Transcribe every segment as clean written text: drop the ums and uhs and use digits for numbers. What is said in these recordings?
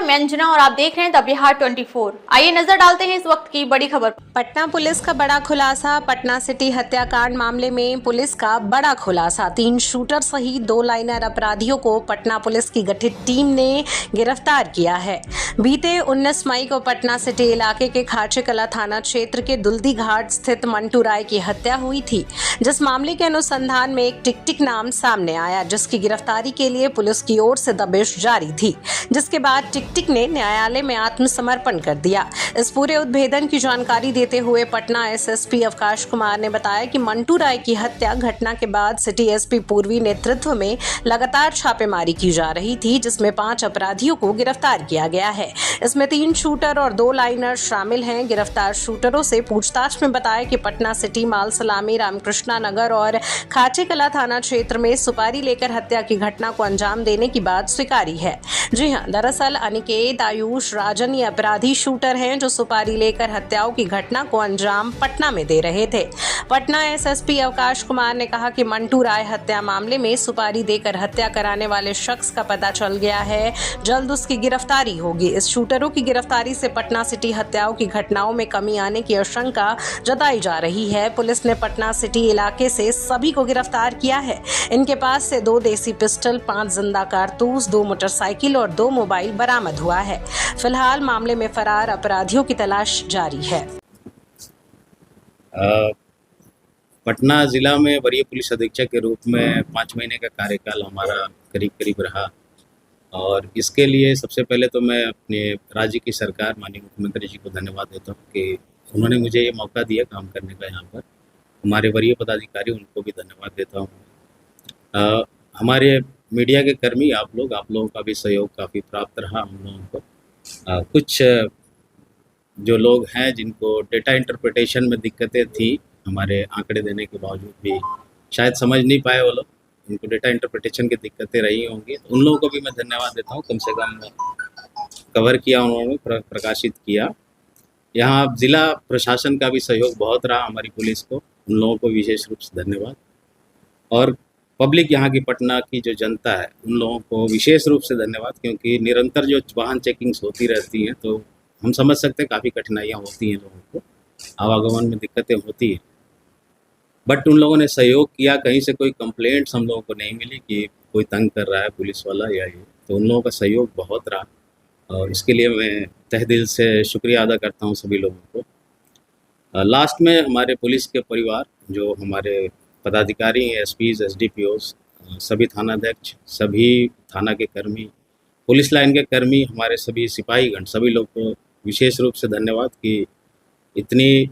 मैं अंजना और आप देख रहे हैं द बिहार 24। आइए नजर डालते हैं इस वक्त की बड़ी खबर। पटना पुलिस का बड़ा खुलासा। पटना सिटी हत्याकांड मामले में पुलिस का बड़ा खुलासा। 3 शूटर सहित 2 लाइनर अपराधियों को पटना पुलिस की गठित टीम ने गिरफ्तार किया है। बीते 19 मई को पटना सिटी इलाके के खाचे कला थाना क्षेत्र के दुल्दी घाट स्थित मंटू राय की हत्या हुई थी, जिस मामले के अनुसंधान में एक टिकटिक नाम सामने आया, जिसकी गिरफ्तारी के लिए पुलिस की ओर से दबिश जारी थी, जिसके बाद टिकटिक ने न्यायालय में आत्मसमर्पण कर दिया। इस पूरे उद्भेदन की जानकारी देते हुए पटना एसएसपी अवकाश कुमार ने बताया कि मंटू राय की हत्या घटना के बाद सिटी एसपी पूर्वी नेतृत्व में लगातार छापेमारी की जा रही थी, जिसमें 5 अपराधियों को गिरफ्तार किया गया है। इसमें 3 शूटर और 2 लाइनर शामिल हैं। गिरफ्तार शूटरों से पूछताछ में बताया कि पटना सिटी माल सलामी, रामकृष्णा नगर और खाचे कला थाना क्षेत्र में सुपारी लेकर हत्या की घटना को अंजाम देने की बात स्वीकारी है। जी हां, दरअसल अनिकेत, आयुष, राजन ये अपराधी शूटर हैं जो सुपारी लेकर हत्याओं की घटना को अंजाम पटना में दे रहे थे। पटना एसएसपी अवकाश कुमार ने कहा कि मंटू राय हत्या मामले में सुपारी देकर हत्या कराने वाले शख्स का पता चल गया है, जल्द उसकी गिरफ्तारी होगी। इस शूटरों की गिरफ्तारी से पटना सिटी हत्याओं की घटनाओं में कमी आने की आशंका जताई जा रही है। पुलिस ने पटना सिटी इलाके से सभी को गिरफ्तार किया है। इनके पास से 2 देसी पिस्टल, 5 जिंदा कारतूस, 2 मोटरसाइकिल और 2 मोबाइल बरामद हुआ है। फिलहाल मामले में फरार अपराधियों की तलाश जारी है। पटना ज़िला में वरीय पुलिस अधीक्षक के रूप में 5 महीने का कार्यकाल हमारा करीब रहा, और इसके लिए सबसे पहले तो मैं अपने राज्य की सरकार, माननीय मुख्यमंत्री जी को धन्यवाद देता हूँ कि उन्होंने मुझे ये मौका दिया काम करने का यहाँ पर। हमारे वरीय पदाधिकारी, उनको भी धन्यवाद देता हूँ। हमारे मीडिया के कर्मी, आप लोगों का भी सहयोग काफ़ी प्राप्त रहा हम लोगों को। कुछ जो लोग हैं जिनको डेटा इंटरप्रिटेशन में दिक्कतें थी, हमारे आंकड़े देने के बावजूद भी शायद समझ नहीं पाए वो लोग, उनको डेटा इंटरप्रिटेशन की दिक्कतें रही होंगी, तो उन लोगों को भी मैं धन्यवाद देता हूँ। कम से कम कवर किया उन्होंने, प्रकाशित किया। यहाँ ज़िला प्रशासन का भी सहयोग बहुत रहा हमारी पुलिस को, उन लोगों को विशेष रूप से धन्यवाद। और पब्लिक, यहाँ की पटना की जो जनता है, उन लोगों को विशेष रूप से धन्यवाद, क्योंकि निरंतर जो वाहन चेकिंग्स होती रहती हैं तो हम समझ सकते हैं काफ़ी कठिनाइयाँ होती हैं, लोगों को आवागमन में दिक्कतें होती हैं, बट उन लोगों ने सहयोग किया। कहीं से कोई कंप्लेंट्स हम लोगों को नहीं मिली कि कोई तंग कर रहा है पुलिस वाला या ये, तो उन लोगों का सहयोग बहुत रहा, और इसके लिए मैं तहे दिल से शुक्रिया अदा करता हूँ सभी लोगों को। लास्ट में हमारे पुलिस के परिवार, जो हमारे पदाधिकारी, एसपीज, एसडीपीओज, सभी थानाध्यक्ष, सभी थाना के कर्मी, पुलिस लाइन के कर्मी, हमारे सभी सिपाहीगण, सभी लोग को विशेष रूप से धन्यवाद कि इतनी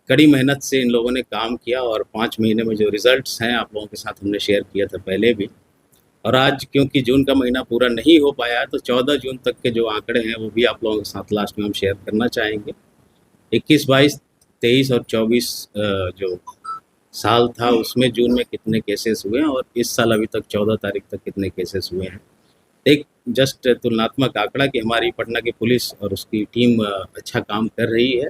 कड़ी मेहनत से इन लोगों ने काम किया, और 5 महीने में जो रिजल्ट्स हैं आप लोगों के साथ हमने शेयर किया था पहले भी, और आज क्योंकि जून का महीना पूरा नहीं हो पाया तो 14 जून तक के जो आंकड़े हैं वो भी आप लोगों के साथ लास्ट में हम शेयर करना चाहेंगे। 21, 22, 23 और 24 जो साल था उसमें जून में कितने केसेस हुए हैं, और इस साल अभी तक 14 तारीख तक कितने केसेस हुए हैं। एक जस्ट तुलनात्मक आंकड़ा कि हमारी पटना की पुलिस और उसकी टीम अच्छा काम कर रही है।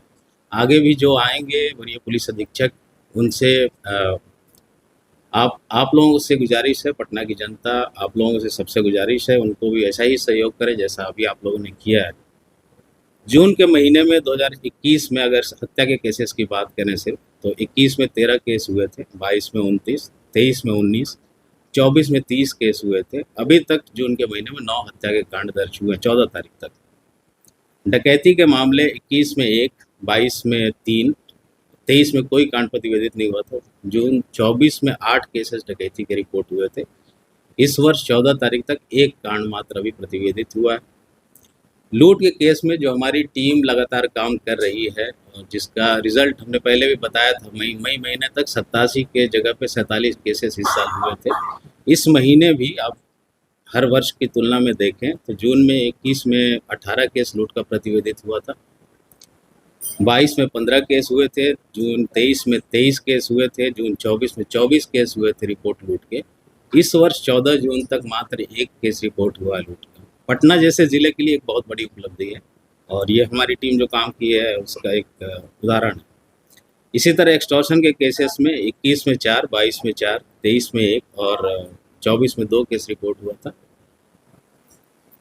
आगे भी जो आएंगे वरीय पुलिस अधीक्षक, उनसे आप लोगों से गुजारिश है, पटना की जनता आप लोगों से सबसे गुजारिश है, उनको भी ऐसा ही सहयोग करें जैसा अभी आप लोगों ने किया है। जून के महीने में 2021 में अगर हत्या के केसेस की बात करें सिर्फ, तो 21 में 13 केस हुए थे, 22 में 29, 23 में 19, 24 में 30 केस हुए थे। अभी तक जून के महीने में 9 हत्या के कांड दर्ज हुए 14 तारीख तक। डकैती के मामले 21 में 1, 22 में 3, 23 में कोई कांड प्रतिवेदित नहीं हुआ था। जून 24 में 8 केसेस डकैती के रिपोर्ट हुए थे। इस वर्ष 14 तारीख तक 1 कांड मात्र अभी प्रतिवेदित हुआ है। लूट के केस में जो हमारी टीम लगातार काम कर रही है, जिसका रिजल्ट हमने पहले भी बताया था, मई महीने तक 87 के जगह पे 47 केसेस इस साल हुए थे। इस महीने भी आप हर वर्ष की तुलना में देखें तो जून में 21 में 18 केस लूट का प्रतिवेदित हुआ था, 22 में 15 केस हुए थे, जून 23 में 23 केस हुए थे, जून 24 में 24 केस हुए थे रिपोर्ट लूट के। इस वर्ष 14 जून तक मात्र 1 केस रिपोर्ट हुआ है लूट का। पटना जैसे ज़िले के लिए एक बहुत बड़ी उपलब्धि है, और ये हमारी टीम जो काम की है उसका एक उदाहरण है। इसी तरह एक्सटॉर्शन के केसेस में 21 में 4, 22 में 4, 23 में 1 और 24 में 2 केस रिपोर्ट हुआ था।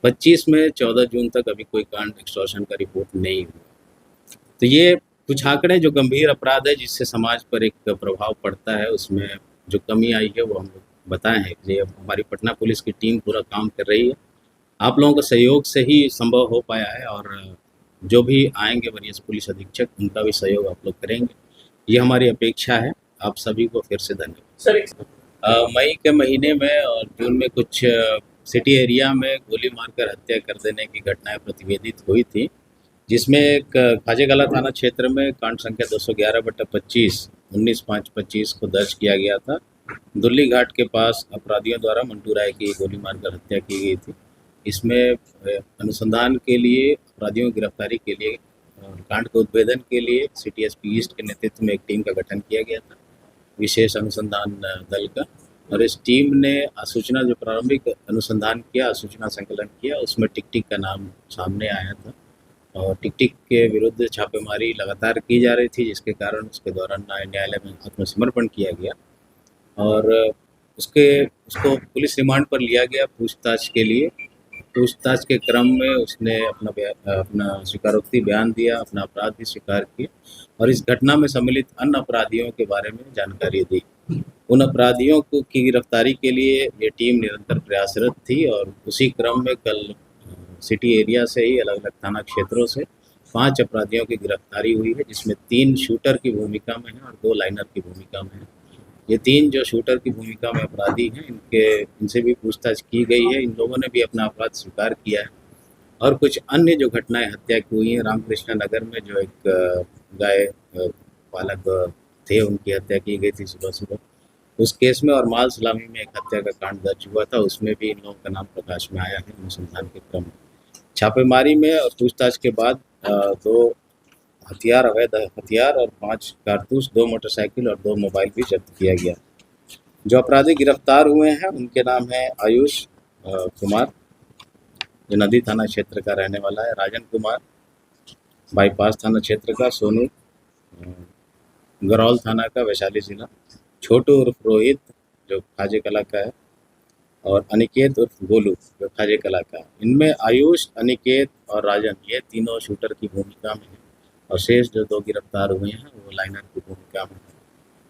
25 में 14 जून तक अभी कोई कांड एक्सटॉर्शन का रिपोर्ट नहीं हुआ। तो ये कुछ आंकड़े जो गंभीर अपराध है जिससे समाज पर एक प्रभाव पड़ता है, उसमें जो कमी आई है वो हम लोग बताए हैं। ये हमारी पटना पुलिस की टीम पूरा काम कर रही है, आप लोगों के सहयोग से ही संभव हो पाया है, और जो भी आएंगे वरिष्ठ पुलिस अधीक्षक उनका भी सहयोग आप लोग करेंगे, ये हमारी अपेक्षा है। आप सभी को फिर से धन्यवाद। सर मई के महीने में और जून में कुछ सिटी एरिया में गोली मारकर हत्या कर देने की घटनाएं प्रतिवेदित हुई थी, जिसमें एक खाजेकला थाना क्षेत्र में कांड संख्या 211/25 19/5/25 को दर्ज किया गया था। दुल्ली घाट के पास अपराधियों द्वारा मंटू राय की गोली मारकर हत्या की गई थी। इसमें अनुसंधान के लिए, अपराधियों की गिरफ्तारी के लिए, कांड के उद्भेदन के लिए सिटी एसपी ईस्ट के नेतृत्व में एक टीम का गठन किया गया था, विशेष अनुसंधान दल का। और इस टीम ने सूचना जो प्रारंभिक अनुसंधान किया, सूचना संकलन किया, उसमें टिक-टिक का नाम सामने आया था और टिक-टिक के विरुद्ध छापेमारी लगातार की जा रही थी, जिसके कारण उसके दौरान न्यायालय में आत्मसमर्पण किया गया और उसको पुलिस रिमांड पर लिया गया पूछताछ के लिए। पूछताछ के क्रम में उसने अपना स्वीकारोक्ति बयान दिया, अपना अपराध भी स्वीकार किया और इस घटना में सम्मिलित अन्य अपराधियों के बारे में जानकारी दी। उन अपराधियों की गिरफ्तारी के लिए ये टीम निरंतर प्रयासरत थी और उसी क्रम में कल सिटी एरिया से ही अलग अलग थाना क्षेत्रों से 5 अपराधियों की गिरफ्तारी हुई है, जिसमें 3 शूटर की भूमिका में हैं और 2 लाइनर की भूमिका में हैं। ये 3 जो शूटर की भूमिका में अपराधी हैं, इनसे भी पूछताछ की गई है। इन लोगों ने भी अपना अपराध स्वीकार किया है। और कुछ अन्य जो घटनाएं हत्या की हुई हैं, रामकृष्ण नगर में जो एक गाय पालक थे, उनकी हत्या की गई थी सुबह उस केस में, और माल सलामी में एक हत्या का कांड दर्ज हुआ था, उसमें भी इन लोगों का नाम प्रकाश में आया है अनुसंधान के क्रम में। छापेमारी में और पूछताछ के बाद 2 अवैध हथियार और 5 कारतूस, 2 मोटरसाइकिल और 2 मोबाइल भी जब्त किया गया। जो अपराधी गिरफ्तार हुए हैं उनके नाम है आयुष कुमार, जो नदी थाना क्षेत्र का रहने वाला है, राजन कुमार बाईपास थाना क्षेत्र का, सोनू गरौल थाना का वैशाली जिला, छोटू उर्फ रोहित जो खाजेकला का है, और अनिकेत उर्फ गोलू जो खाजेकला का है। इनमें आयुष, अनिकेत और राजन ये तीनों शूटर की भूमिका में हैं और शेष जो 2 गिरफ्तार हुए हैं वो लाइनर की भूमिका में हैं।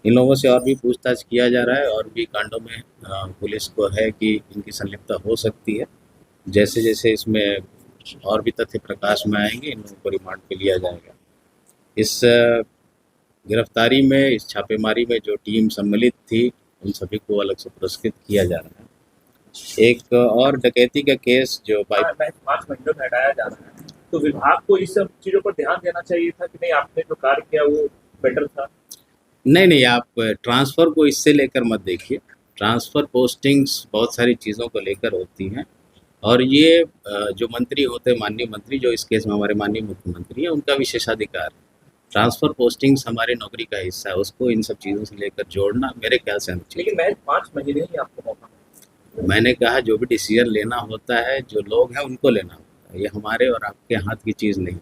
इन लोगों से और भी पूछताछ किया जा रहा है और भी कांडों में पुलिस को है कि इनकी संलिप्तता हो सकती है। जैसे जैसे इसमें और भी तथ्य प्रकाश में आएंगे, इन लोगों को रिमांड पे लिया जाएगा। इस गिरफ्तारी में, इस छापेमारी में जो टीम सम्मिलित थी उन सभी को अलग से पुरस्कृत किया जा रहा है। एक और डकैती का केस जो 5 महीनों में हटाया जा रहा है, तो विभाग को इस सब चीजों पर ध्यान देना चाहिए था कि नहीं, आपने जो कार्य किया वो बेटर था? नहीं, आप ट्रांसफ़र को इससे लेकर मत देखिए। ट्रांसफ़र पोस्टिंग्स बहुत सारी चीज़ों को लेकर होती हैं और ये जो मंत्री होते हैं, माननीय मंत्री, जो इस केस में हमारे माननीय मुख्यमंत्री हैं, उनका विशेषाधिकार है। ट्रांसफ़र पोस्टिंग्स हमारे नौकरी का हिस्सा है, उसको इन सब चीज़ों से लेकर जोड़ना मेरे ख्याल से अनुचित है। लेकिन महज 5 महीने ही आपको मौका मिला। मैंने कहा जो भी डिसीजन लेना होता है, जो लोग हैं उनको लेना होता है, ये हमारे और आपके हाथ की चीज़ नहीं।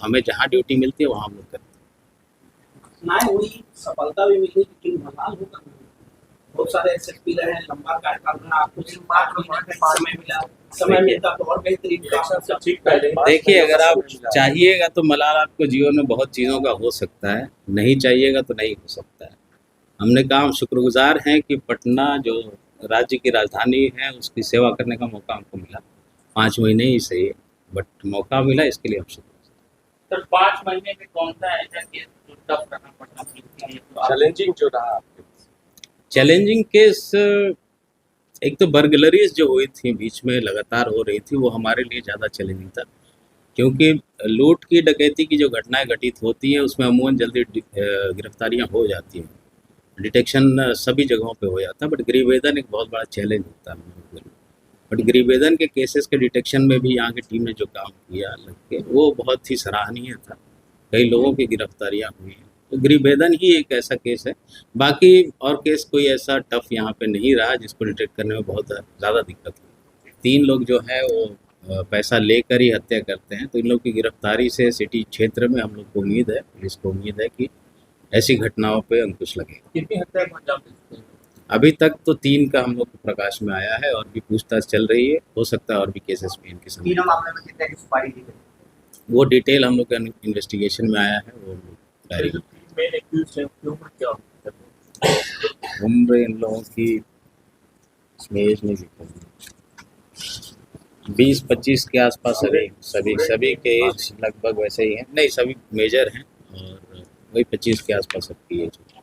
हमें जहाँ ड्यूटी मिलती है वहाँ हम लोग करते हैं। घटनाएं हुई, सफलता भी मिली, लेकिन भगवान होगा बहुत सारे एसएसपी रहे, लंबा कार्यकाल रहा, आपको सिर्फ 5 महीने का समय मिला, समय मिलता तो और बेहतरीन काम सब ठीक पहले। देखिए, अगर आप चाहिएगा तो मलाल आपको जीवन में बहुत चीज़ों का हो सकता है, नहीं चाहिएगा तो नहीं हो सकता है। हमने कहा हम शुक्रगुजार हैं कि पटना जो राज्य की राजधानी है उसकी सेवा करने का मौका हमको मिला। 5 महीने ही सही है, बट मौका मिला, इसके लिए हम शुक्रिया। सर 5 महीने में कौन सा ऐसा केस जो टफ करना पड़ता है, चैलेंजिंग जो रहा? चैलेंजिंग केस एक तो बर्गलरीज जो हुई थी बीच में लगातार हो रही थी, वो हमारे लिए ज़्यादा चैलेंजिंग था, क्योंकि लूट की, डकैती की जो घटनाएं घटित होती हैं उसमें अमूमन जल्दी गिरफ्तारियां हो जाती हैं, डिटेक्शन सभी जगहों पे हो जाता है, बट गृहवेदन एक बहुत बड़ा चैलेंज होता है। बट गृहवेदन के केसेस के डिटेक्शन में भी यहाँ की टीम ने जो काम किया लग के, वो बहुत ही सराहनीय था। कई लोगों की गिरफ्तारियां हुई हैं, तो गृहवेदन ही एक ऐसा केस है। बाकी और केस कोई ऐसा टफ यहाँ पे नहीं रहा जिसको डिटेक्ट करने में बहुत ज़्यादा दिक्कत हुई। 3 लोग जो है वो पैसा लेकर ही हत्या करते हैं, तो इन लोग की गिरफ्तारी से सिटी क्षेत्र में हम लोग को उम्मीद है, पुलिस को उम्मीद है कि ऐसी घटनाओं पे अंकुश लगे। कितनी हत्या को अंजाम दे चुके हैं? अभी तक तो 3 का हम लोग को प्रकाश में आया है और भी पूछताछ चल रही है, हो सकता है और भी केसेस भी इनके सामने। तीनों मामले में कितने की सुपारी दी गई? वो डिटेल हम लोग का इन्वेस्टिगेशन में आया है, वो डायरी जो 3 मेन एक्यूज हैं उनकी उम्र क्या होगी? उम्र इन लोगों की इसमें एज नहीं लिखा, 20-25 के आसपास सभी के एज लगभग वैसे ही हैं, नहीं सभी मेजर हैं और वही 25 के आसपास सबकी एज है।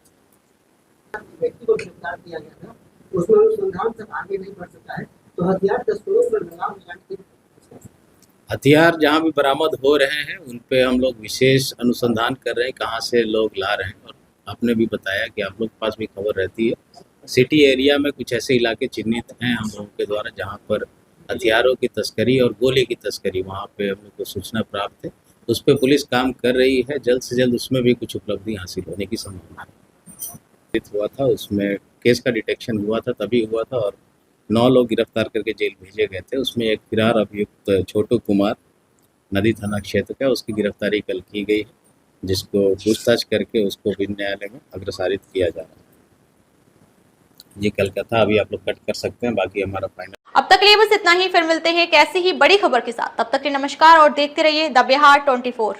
व्यक्ति को गिरफ्तार किया गया था, उसमें अनुसंधान तक आगे नहीं बढ़ सका है, तो हथियार तस्करों पर लगाम लगाने की हथियार जहाँ भी बरामद हो रहे हैं उन पे हम लोग विशेष अनुसंधान कर रहे हैं, कहाँ से लोग ला रहे हैं। और आपने भी बताया कि आप लोग के पास भी खबर रहती है, सिटी एरिया में कुछ ऐसे इलाके चिन्हित हैं हम लोगों के द्वारा जहाँ पर हथियारों की तस्करी और गोली की तस्करी, वहाँ पे हम लोग को सूचना प्राप्त है, उस पर पुलिस काम कर रही है। जल्द से जल्द उसमें भी कुछ उपलब्धि हासिल होने की संभावना है। हुआ था उसमें केस का डिटेक्शन हुआ था, तभी हुआ था और 9 लोग गिरफ्तार करके जेल भेजे गए थे। उसमें एक फरार अभियुक्त छोटू कुमार नदी थाना क्षेत्र का, उसकी गिरफ्तारी कल की गई है, जिसको पूछताछ करके उसको विधि न्यायालय में अग्रसारित किया जा रहा है। ये कल का था, अभी आप लोग कट कर सकते हैं, बाकी हमारा फाइनल। अब तक के लिए बस इतना ही, फिर मिलते हैं एक ऐसी ही बड़ी खबर के साथ। तब तक के लिए नमस्कार और देखते रहिए द बिहार 24।